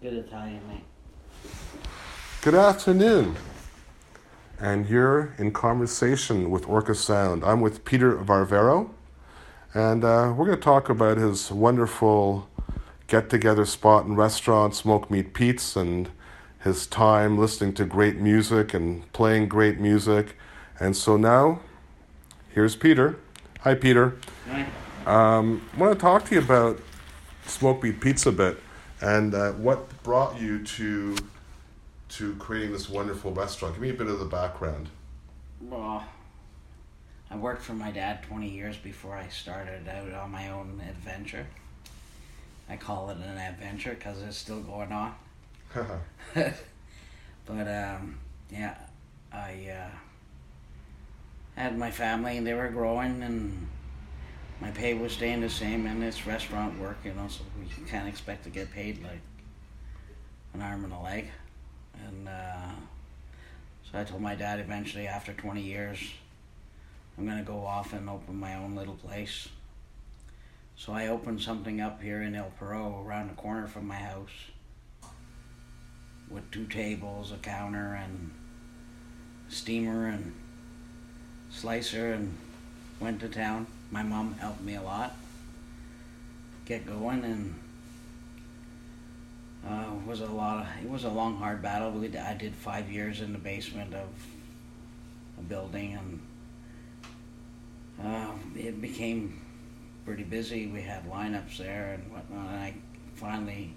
Good Italian, mate. Good afternoon. And you're in conversation with Orca Sound. I'm with Peter Vavaro, and we're going to talk about his wonderful get-together spot and restaurant, Smoke Meat Pete's, and his time listening to great music and playing great music. And so now, here's Peter. Hi, Peter. Right? I want to talk to you about Smoke Meat Pizza a bit, and what brought you to creating this wonderful restaurant. Give me a bit of the background. Well, I worked for my dad 20 years before I started out on my own adventure. I call it an adventure because it's still going on. But yeah, I had my family and they were growing and my pay was staying the same, and it's restaurant work, so we can't expect to get paid like an arm and a leg. And so I told my dad eventually, after 20 years, I'm going to go off and open my own little place. So I opened something up here in El Perot, around the corner from my house, with 2 tables, a counter, and steamer and slicer, and went to town. My mom helped me a lot get going, and it was a long, hard battle. I did 5 years in the basement of a building, and it became pretty busy. We had lineups there and whatnot, and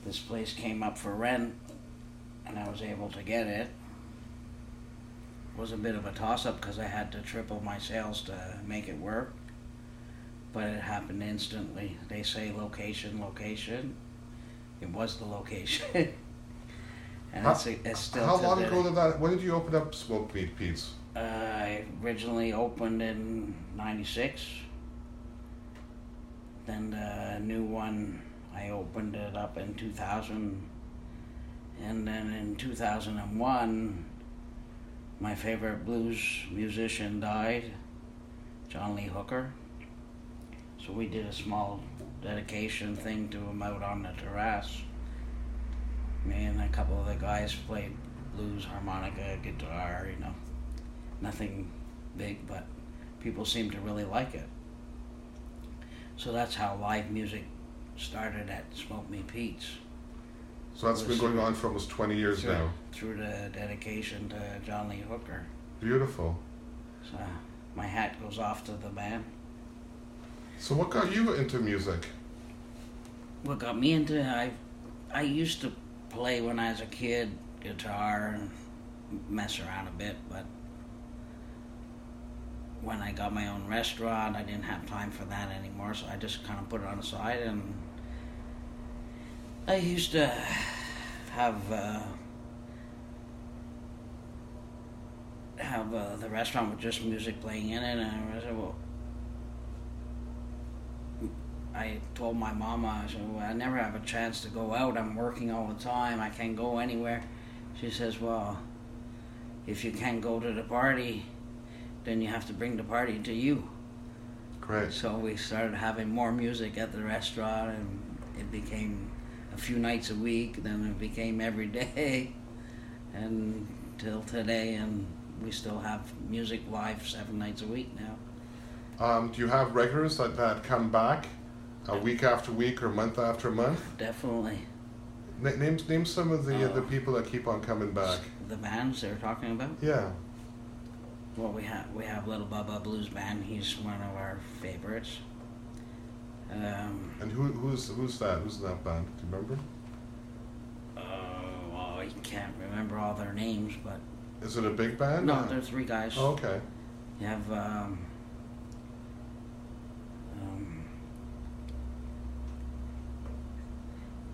this place came up for rent, and I was able to get it. It was a bit of a toss-up because I had to triple my sales to make it work, but it happened instantly. They say location. It was the location. And it's still. How long ago did that? When did you open up Smoke Meat Pete's? I originally opened in '96. Then the new one, I opened it up in 2000. And then in 2001, my favorite blues musician died, John Lee Hooker. So we did a small dedication thing to him out on the terrace. Me and a couple of the guys played blues, harmonica, guitar, nothing big, but people seemed to really like it. So that's how live music started at Smoke Meat Pete's. So that's been going on for almost 20 years now. Through the dedication to John Lee Hooker. Beautiful. So my hat goes off to the man. So what got you into music? What got me into it, I used to play when I was a kid, guitar, and mess around a bit, but when I got my own restaurant, I didn't have time for that anymore, so I just kind of put it on the side. And I used to have the restaurant with just music playing in it, and I said, well, I told my mama, I said, well, I never have a chance to go out. I'm working all the time. I can't go anywhere. She says, well, if you can't go to the party, then you have to bring the party to you. Great. So we started having more music at the restaurant, and it became a few nights a week. Then it became every day, and till today, and we still have music live 7 nights a week now. Do you have regulars that come back week after week or month after month? Definitely. Name some of the people that keep on coming back. The bands they're talking about? Yeah. Well, we have Little Bubba Blues Band. He's one of our favorites. And who's that? Who's that band? Do you remember? Well, I can't remember all their names, but... Is it a big band? No, they're 3 guys. Oh, okay. You have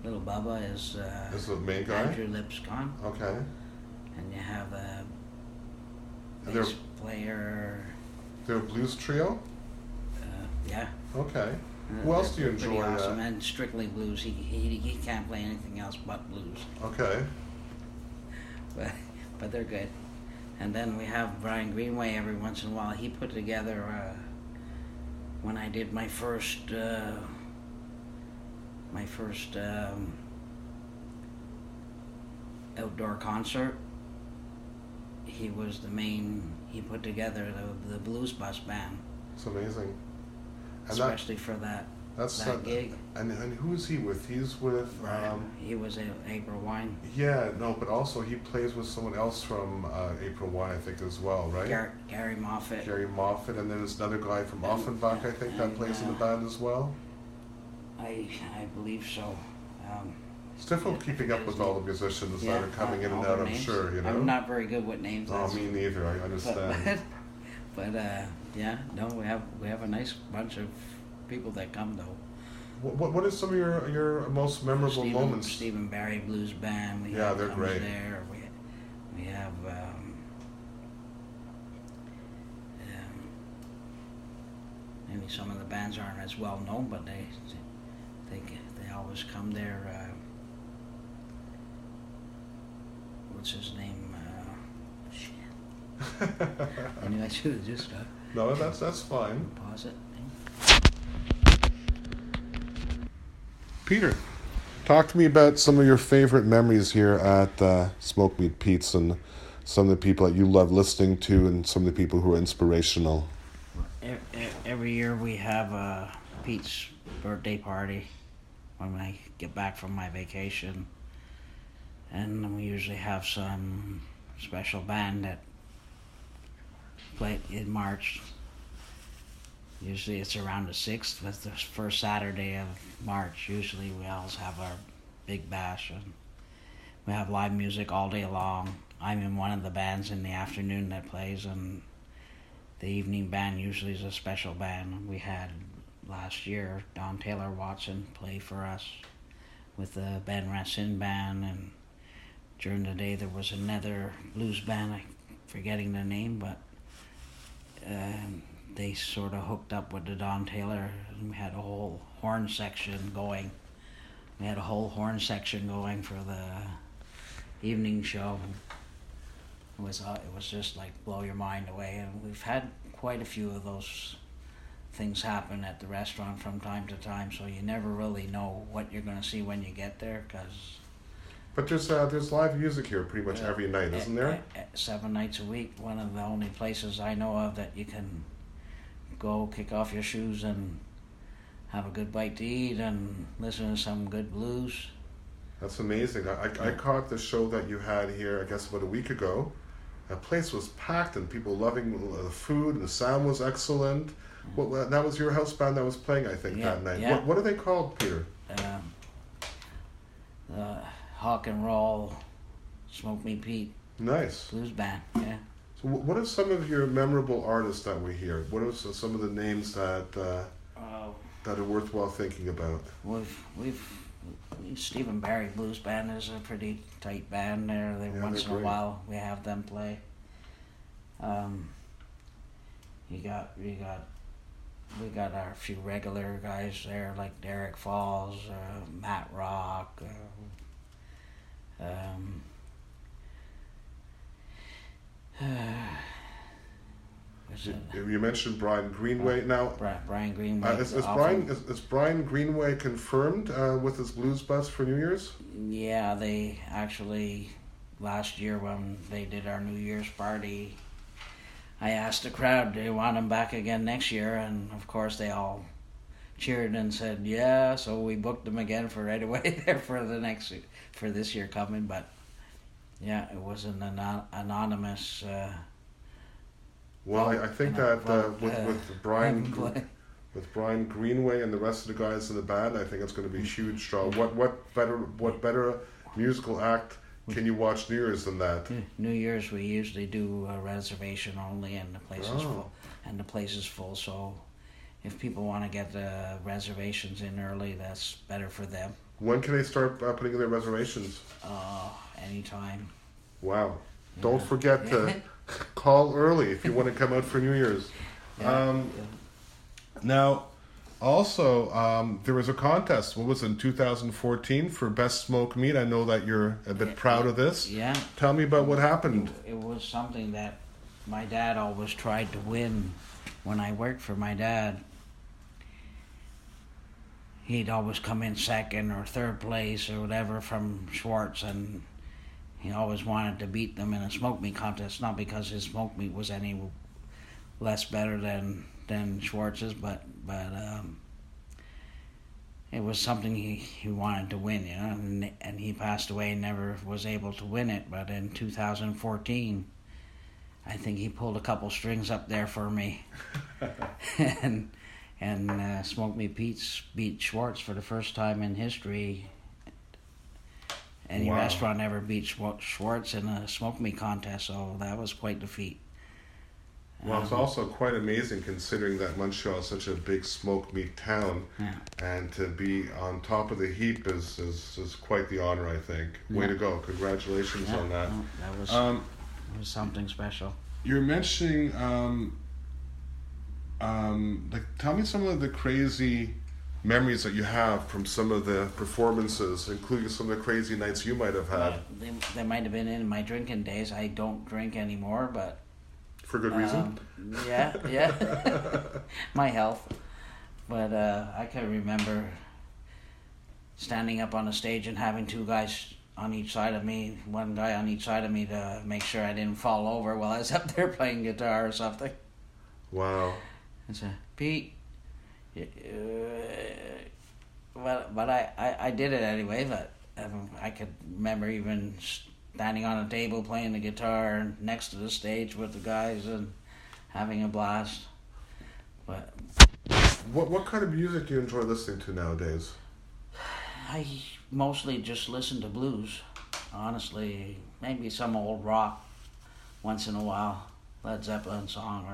Little Bubba is the main guy? Andrew Lipscomb. Okay. And you have a And bass player. They're a blues trio? Yeah. Okay. Who else do you enjoy? Pretty awesome, and strictly blues. He can't play anything else but blues. Okay. But they're good. And then we have Brian Greenway every once in a while. He put together when I did my first outdoor concert. He was he put together the Blues Bus Band. It's amazing. And especially for that gig. And who is he with? He's with... he was April Wine. Yeah, no, but also he plays with someone else from April Wine, I think, as well, right? Gary Moffat. Gary Moffat, and then there's another guy from Offenbach, I think, that plays in the band as well. I believe so. It's difficult keeping up with all the musicians that are coming in and out, I'm sure, you know? I'm not very good with names. Oh, me neither, I understand. But we have a nice bunch of people that come, though. What are some of your most memorable moments? Stephen Barry Blues Band. They're great. There. We have maybe some of the bands aren't as well known, but they always come there. What's his name? Shit. I knew I should have just No, that's fine. Pause it. Peter, talk to me about some of your favorite memories here at Smoke Meat Pete's and some of the people that you love listening to and some of the people who are inspirational. Every year we have Pete's birthday party when I get back from my vacation. And we usually have some special band that play in March. Usually it's around the 6th, with the first Saturday of March. Usually we always have our big bash, and we have live music all day long. I'm in one of the bands in the afternoon that plays, and the evening band usually is a special band. We had last year Don Taylor Watson play for us with the Ben Racine band, and during the day there was another blues band, I'm forgetting the name, but they sort of hooked up with the Don Taylor, and we had a whole horn section going. We had a whole horn section going for the evening show. It was just like blow your mind away, and we've had quite a few of those things happen at the restaurant from time to time, so you never really know what you're going to see when you get there, because... But there's live music here pretty much every night, isn't there? 7 nights a week. One of the only places I know of that you can go kick off your shoes and have a good bite to eat and listen to some good blues. That's amazing. I caught the show that you had here, I guess, about a week ago. The place was packed and people loving the food, and the sound was excellent. Well, that was your house band that was playing, I think, that night. Yeah. What are they called, Peter? The Hawk and Roll Smoke Me Pete. Nice. Blues band, yeah. So what are some of your memorable artists that we hear? What are some of the names that are worthwhile thinking about? We've Stephen Barry Blues Band is a pretty tight band there. Once in a while we have them play. We got our few regular guys there like Derek Falls, Matt Rock. You mentioned Brian Greenway. Now, Brian Greenway. Is Brian Greenway confirmed with his blues bus for New Year's? Yeah, they actually last year when they did our New Year's party, I asked the crowd, do they want him back again next year? And of course they all cheered and said yeah. So we booked him again for right away there for this year coming. But yeah, it was an anonymous. Well, I think that with Brian Greenway and the rest of the guys in the band, I think it's going to be a huge draw. What better musical act can you watch New Year's than that? New Year's we usually do a reservation only, and the place is full. And the place is full, so if people want to get the reservations in early, that's better for them. When can they start putting in their reservations? Anytime. Wow! Yeah. Don't forget to call early if you want to come out for New Year's. Now, also, there was a contest. What was it, in 2014 for Best Smoked Meat? I know that you're a bit proud of this. Yeah. Tell me about what happened. It was something that my dad always tried to win. When I worked for my dad, he'd always come in second or third place or whatever from Schwartz, and he always wanted to beat them in a smoked meat contest, not because his smoked meat was any less better than Schwartz's, but it was something he wanted to win, you know, and he passed away and never was able to win it. But in 2014, I think he pulled a couple strings up there for me, and Smoked Meat Pete's beat Schwartz for the first time in history. Any restaurant ever beat Schwartz in a smoked meat contest, so that was quite the feat. Well, it's also quite amazing considering that Montreal is such a big smoked meat town, and to be on top of the heap is quite the honor, I think. Way to go! Congratulations on that. No, that was something special. You're mentioning, tell me some of the crazy memories that you have from some of the performances, including some of the crazy nights you might have had. They might have been in my drinking days. I don't drink anymore, but for good reason. Yeah. My health. But I can remember standing up on the stage and having two guys on each side of me, one guy on each side of me to make sure I didn't fall over while I was up there playing guitar or something. Wow. And so, Pete, but I did it anyway. But I could remember even standing on a table playing the guitar next to the stage with the guys and having a blast. But what kind of music do you enjoy listening to nowadays? I mostly just listen to blues, honestly. Maybe some old rock once in a while, Led Zeppelin song,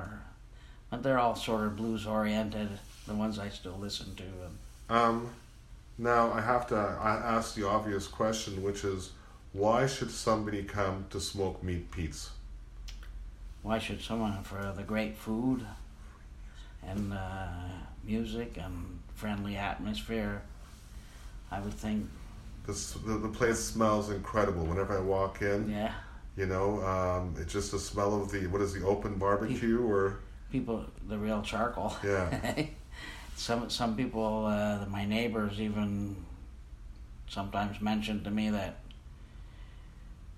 but they're all sort of blues oriented, the ones I still listen to. Now I have to ask the obvious question, which is, why should somebody come to Smoked Meat Pete's? Why should someone? For the great food and music and friendly atmosphere, I would think. The place smells incredible whenever I walk in. Yeah. You know, it's just the smell of the open barbecue or the real charcoal. Yeah. Some people, my neighbors even sometimes mention to me that,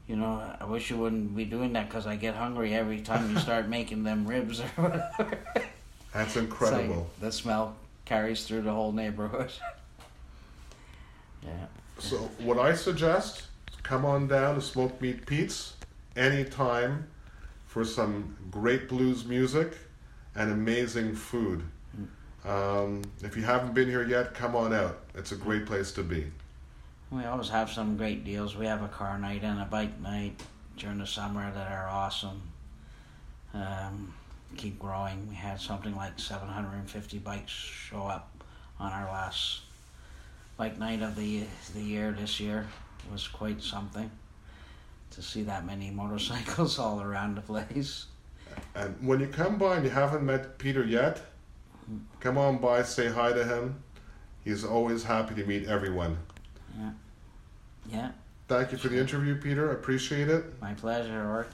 you know, I wish you wouldn't be doing that because I get hungry every time you start making them ribs or whatever. That's incredible. Like the smell carries through the whole neighborhood. Yeah. So what I suggest, come on down to Smoked Meat Pete's anytime for some great blues music and amazing food. If you haven't been here yet, come on out. It's a great place to be. We always have some great deals. We have a car night and a bike night during the summer that are awesome. Keep growing. We had something like 750 bikes show up on our last bike night of the year this year. It was quite something to see that many motorcycles all around the place. And when you come by and you haven't met Peter yet, come on by, say hi to him. He's always happy to meet everyone. Yeah. Thank you for the interview, Peter. I appreciate it. My pleasure, Ork.